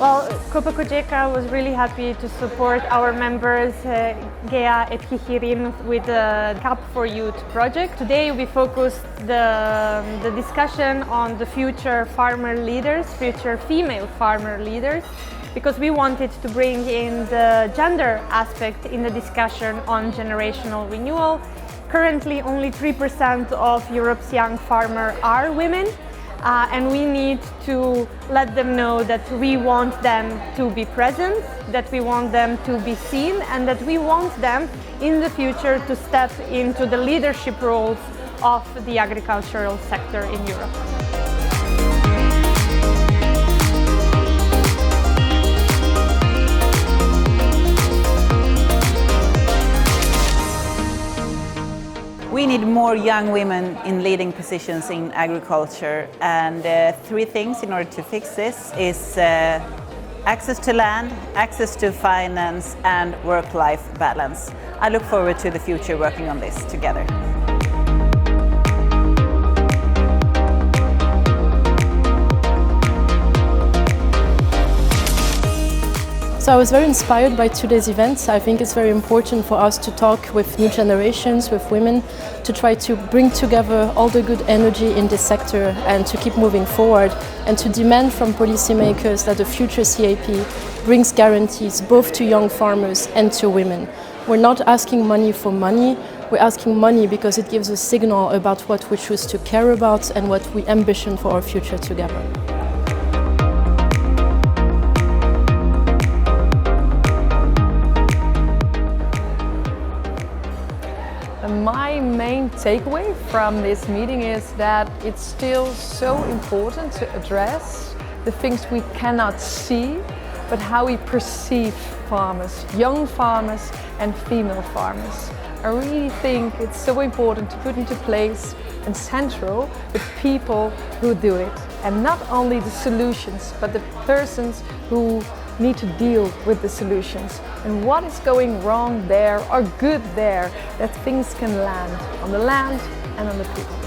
Well, COPA-COGECA was really happy to support our members, GAIA EPICHEIREIN, with the Cup for Youth project. Today we focused the discussion on the future farmer leaders, future female farmer leaders, because we wanted to bring in the gender aspect in the discussion on generational renewal. Currently, only 3% of Europe's young farmers are women. And we need to let them know that we want them to be present, that we want them to be seen, and that we want them in the future to step into the leadership roles of the agricultural sector in Europe. We need more young women in leading positions in agriculture, and three things in order to fix this is access to land, access to finance, and work-life balance. I look forward to the future working on this together. So I was very inspired by today's event. I think it's very important for us to talk with new generations, with women, to try to bring together all the good energy in this sector and to keep moving forward, and to demand from policymakers that the future CAP brings guarantees both to young farmers and to women. We're not asking money for money, we're asking money because it gives a signal about what we choose to care about and what we ambition for our future together. My main takeaway from this meeting is that it's still so important to address the things we cannot see, but how we perceive farmers, young farmers and female farmers. I really think it's so important to put into place and central the people who do it, and not only the solutions, but the persons who need to deal with the solutions and what is going wrong there or good there, that things can land on the land and on the people.